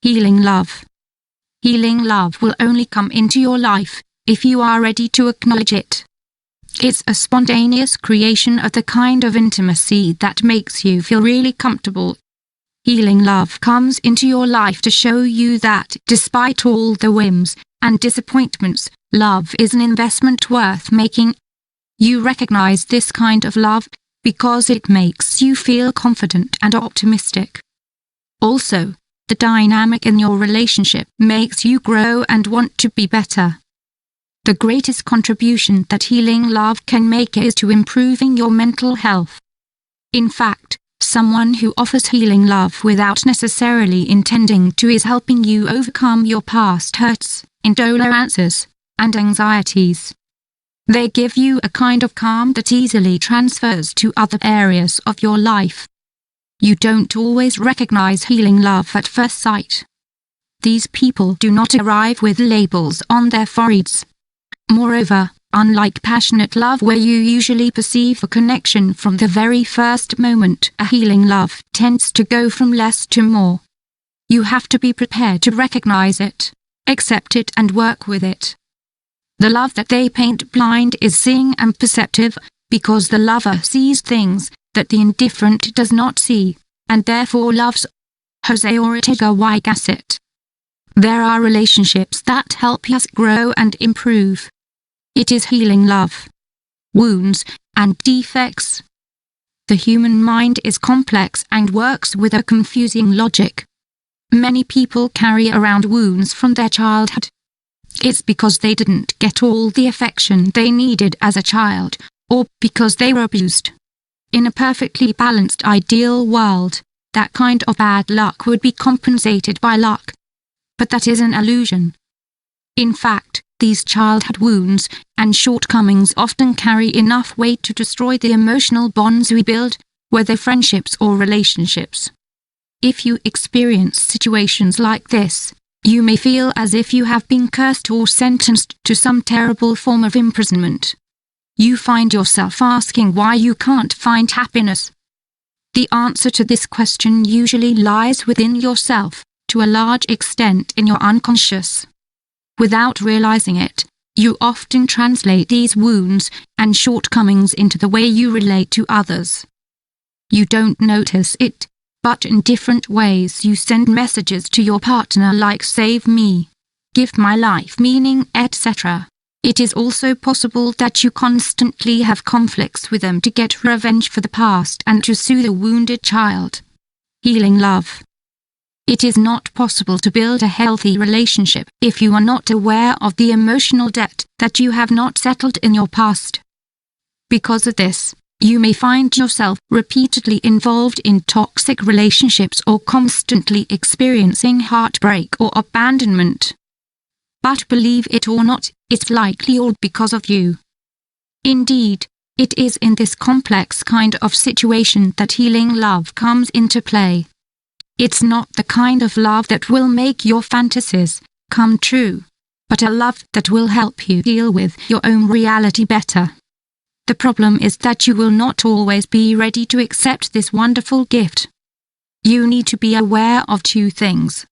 Healing love. Healing love will only come into your life if you are ready to acknowledge it. It's a spontaneous creation of the kind of intimacy that makes you feel really comfortable. Healing love comes into your life to show you that, despite all the whims and disappointments, love is an investment worth making. You recognize this kind of love because it makes you feel confident and optimistic. Also, the dynamic in your relationship makes you grow and want to be better. The greatest contribution that healing love can make is to improving your mental health. In fact, someone who offers healing love without necessarily intending to is helping you overcome your past hurts, intolerances, and anxieties. They give you a kind of calm that easily transfers to other areas of your life. You don't always recognize healing love at first sight. These people do not arrive with labels on their foreheads. Moreover, unlike passionate love where you usually perceive a connection from the very first moment, a healing love tends to go from less to more. You have to be prepared to recognize it, accept it and work with it. The love that they paint blind is seeing and perceptive, because the lover sees things that the indifferent does not see, and therefore loves. Jose Ortega Y. Gasset. There are relationships that help us grow and improve. It is healing love. Wounds and defects. The human mind is complex and works with a confusing logic. Many people carry around wounds from their childhood. It's because they didn't get all the affection they needed as a child, or because they were abused. In a perfectly balanced ideal world, that kind of bad luck would be compensated by luck. But that is an illusion. In fact, these childhood wounds and shortcomings often carry enough weight to destroy the emotional bonds we build, whether friendships or relationships. If you experience situations like this, you may feel as if you have been cursed or sentenced to some terrible form of imprisonment. You find yourself asking why you can't find happiness. The answer to this question usually lies within yourself, to a large extent in your unconscious. Without realizing it, you often translate these wounds and shortcomings into the way you relate to others. You don't notice it, but in different ways you send messages to your partner like "save me," "give my life meaning," etc. It is also possible that you constantly have conflicts with them to get revenge for the past and to soothe a wounded child. Healing love. It is not possible to build a healthy relationship if you are not aware of the emotional debt that you have not settled in your past. Because of this, you may find yourself repeatedly involved in toxic relationships or constantly experiencing heartbreak or abandonment. But believe it or not, it's likely all because of you. Indeed, it is in this complex kind of situation that healing love comes into play. It's not the kind of love that will make your fantasies come true, but a love that will help you deal with your own reality better. The problem is that you will not always be ready to accept this wonderful gift. You need to be aware of two things.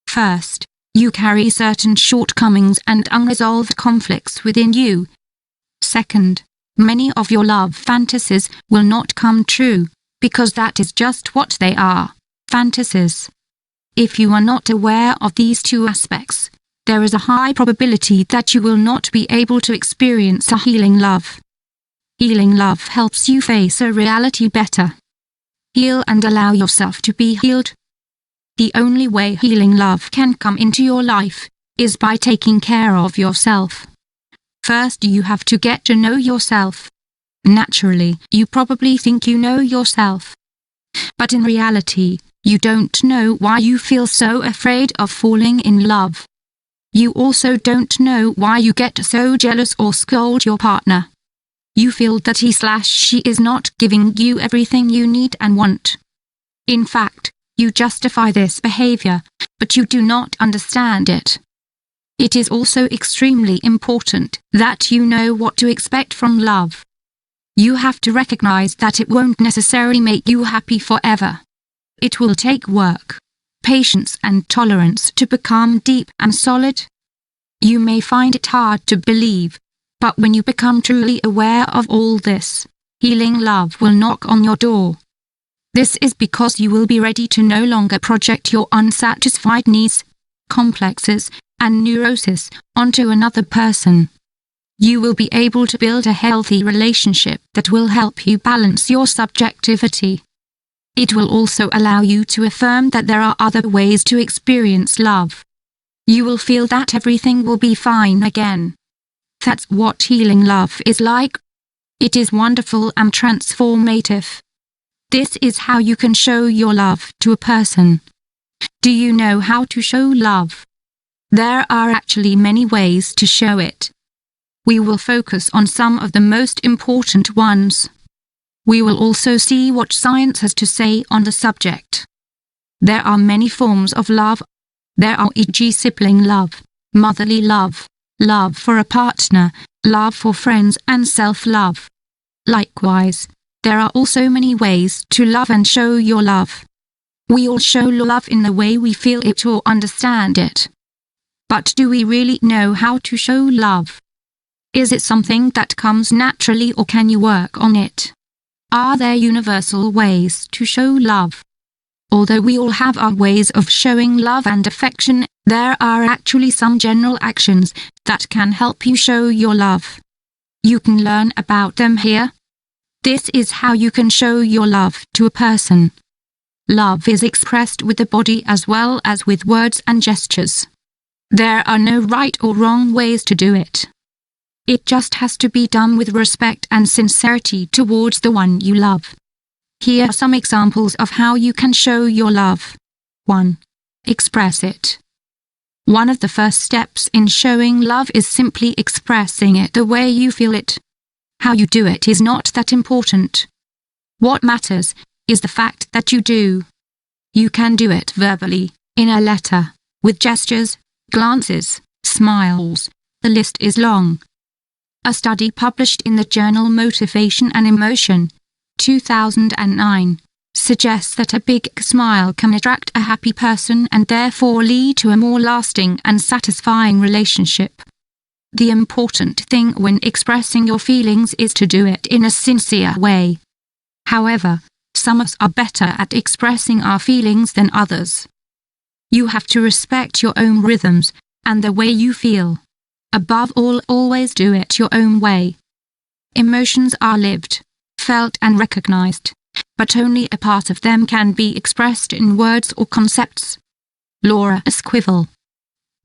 First, you carry certain shortcomings and unresolved conflicts within you. Second, many of your love fantasies will not come true, because that is just what they are. Fantasies. If you are not aware of these two aspects, there is a high probability that you will not be able to experience a healing love. Healing love helps you face a reality better. Heal and allow yourself to be healed. The only way healing love can come into your life is by taking care of yourself. First, you have to get to know yourself. Naturally, you probably think you know yourself. But in reality, you don't know why you feel so afraid of falling in love. You also don't know why you get so jealous or scold your partner. You feel that he/she is not giving you everything you need and want. In fact, you justify this behavior, but you do not understand it. It is also extremely important that you know what to expect from love. You have to recognize that it won't necessarily make you happy forever. It will take work. patience and tolerance to become deep and solid. You may find it hard to believe, but when you become truly aware of all this, healing love will knock on your door. This is because you will be ready to no longer project your unsatisfied needs, complexes, and neurosis onto another person. You will be able to build a healthy relationship that will help you balance your subjectivity. It will also allow you to affirm that there are other ways to experience love. You will feel that everything will be fine again. That's what healing love is like. It is wonderful and transformative. This is how you can show your love to a person. Do you know how to show love? There are actually many ways to show it. We will focus on some of the most important ones. We will also see what science has to say on the subject. There are many forms of love. There are e.g. sibling love, motherly love, love for a partner, love for friends and self-love. Likewise, there are also many ways to love and show your love. We all show love in the way we feel it or understand it. But do we really know how to show love? Is it something that comes naturally or can you work on it? Are there universal ways to show love? Although we all have our ways of showing love and affection, there are actually some general actions that can help you show your love. You can learn about them here. This is how you can show your love to a person. Love is expressed with the body as well as with words and gestures. There are no right or wrong ways to do it. It just has to be done with respect and sincerity towards the one you love. Here are some examples of how you can show your love. 1. Express it. One of the first steps in showing love is simply expressing it the way you feel it. How you do it is not that important. What matters is the fact that you do. You can do it verbally, in a letter, with gestures, glances, smiles. The list is long. A study published in the journal Motivation and Emotion, 2009, suggests that a big smile can attract a happy person and therefore lead to a more lasting and satisfying relationship. The important thing when expressing your feelings is to do it in a sincere way. However, some of us are better at expressing our feelings than others. You have to respect your own rhythms and the way you feel. Above all, always do it your own way. Emotions are lived, felt and recognized, but only a part of them can be expressed in words or concepts. Laura Esquivel.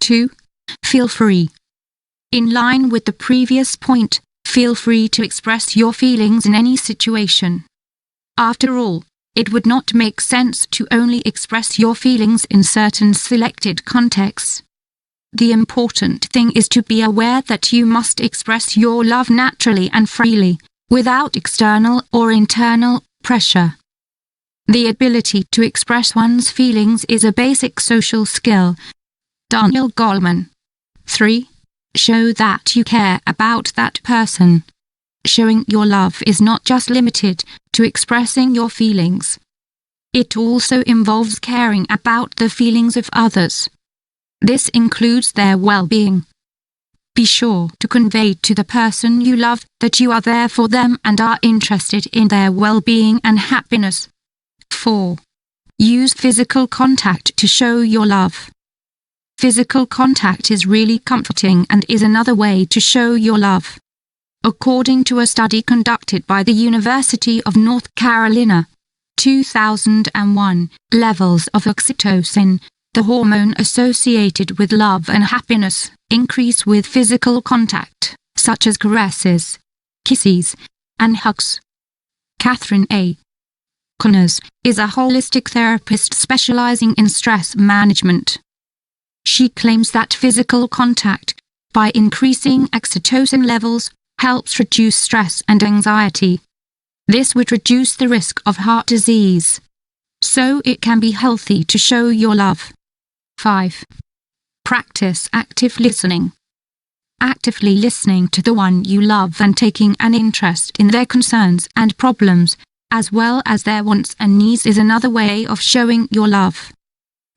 2. Feel free. In line with the previous point, feel free to express your feelings in any situation. After all, it would not make sense to only express your feelings in certain selected contexts. The important thing is to be aware that you must express your love naturally and freely, without external or internal pressure. The ability to express one's feelings is a basic social skill. Daniel Goleman. 3. Show that you care about that person. Showing your love is not just limited to expressing your feelings. It also involves caring about the feelings of others. This includes their well-being. Be sure to convey to the person you love that you are there for them and are interested in their well-being and happiness. 4. Use physical contact to show your love. Physical contact is really comforting and is another way to show your love. According to a study conducted by the University of North Carolina, 2001, levels of oxytocin, the hormone associated with love and happiness, increase with physical contact, such as caresses, kisses, and hugs. Catherine A. Connors is a holistic therapist specializing in stress management. She claims that physical contact, by increasing oxytocin levels, helps reduce stress and anxiety. This would reduce the risk of heart disease. So it can be healthy to show your love. 5. Practice active listening. Actively listening to the one you love and taking an interest in their concerns and problems, as well as their wants and needs, is another way of showing your love.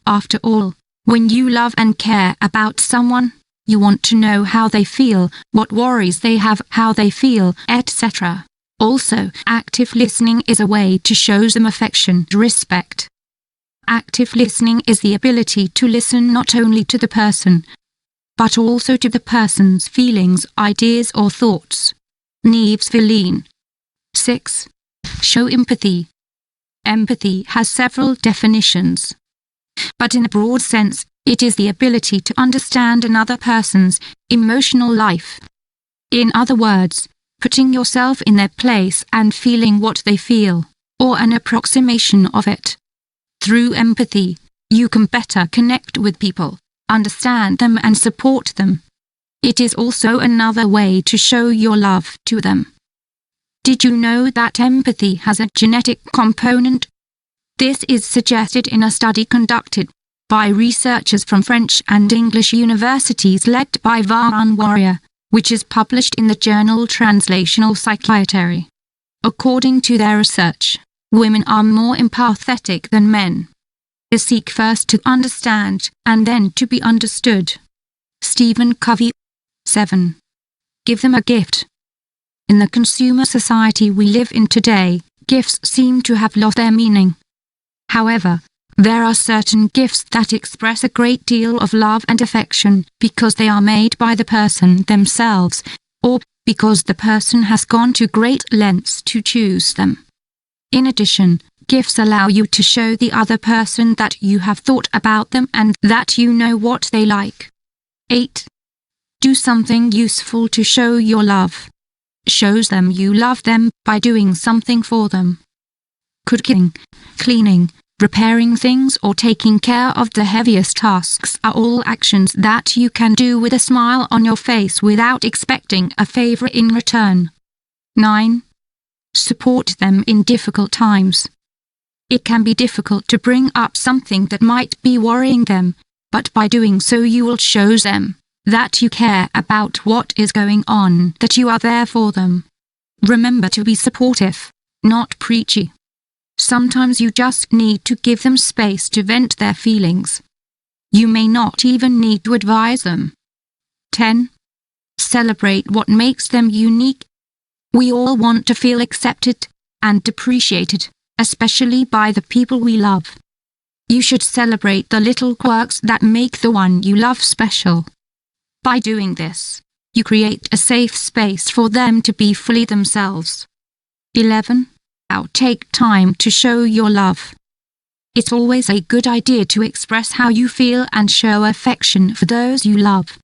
After all, when you love and care about someone, you want to know how they feel, what worries they have, how they feel, etc. Also, active listening is a way to show them affection and respect. Active listening is the ability to listen not only to the person, but also to the person's feelings, ideas or thoughts. Neves Verleen. 6. Show empathy. Empathy has several definitions. But in a broad sense, it is the ability to understand another person's emotional life. In other words, putting yourself in their place and feeling what they feel, or an approximation of it. Through empathy, you can better connect with people, understand them and support them. It is also another way to show your love to them. Did you know that empathy has a genetic component? This is suggested in a study conducted by researchers from French and English universities led by Varun Warrior, which is published in the journal Translational Psychiatry. According to their research, women are more empathetic than men. They seek first to understand and then to be understood. Stephen Covey. 7. Give them a gift. In the consumer society we live in today, gifts seem to have lost their meaning. However, there are certain gifts that express a great deal of love and affection because they are made by the person themselves, or because the person has gone to great lengths to choose them. In addition, gifts allow you to show the other person that you have thought about them and that you know what they like. 8. Do something useful to show your love. Shows them you love them by doing something for them. Cooking, cleaning, repairing things or taking care of the heaviest tasks are all actions that you can do with a smile on your face without expecting a favor in return. 9. Support them in difficult times. It can be difficult to bring up something that might be worrying them, but by doing so you will show them that you care about what is going on, that you are there for them. Remember to be supportive, not preachy. Sometimes you just need to give them space to vent their feelings. You may not even need to advise them. 10. Celebrate what makes them unique. We all want to feel accepted and appreciated, especially by the people we love. You should celebrate the little quirks that make the one you love special. By doing this, you create a safe space for them to be fully themselves. 11. Now take time to show your love. It's always a good idea to express how you feel and show affection for those you love.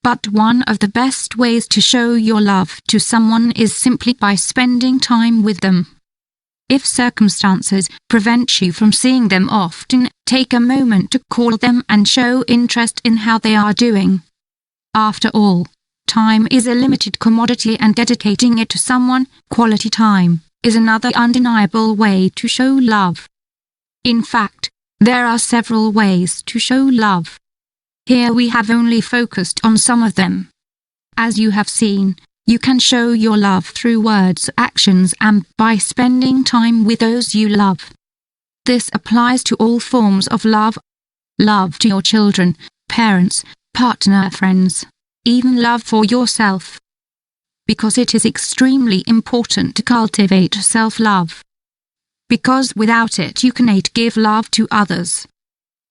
But one of the best ways to show your love to someone is simply by spending time with them. If circumstances prevent you from seeing them often, take a moment to call them and show interest in how they are doing. After all, time is a limited commodity and dedicating it to someone, quality time, is another undeniable way to show love. In fact, there are several ways to show love. Here we have only focused on some of them. As you have seen, you can show your love through words, actions, and by spending time with those you love. This applies to all forms of love. Love to your children, parents, partner, friends, even love for yourself. Because it is extremely important to cultivate self-love. Because without it you cannot give love to others.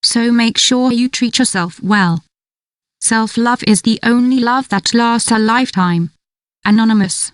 So make sure you treat yourself well. Self-love is the only love that lasts a lifetime. Anonymous.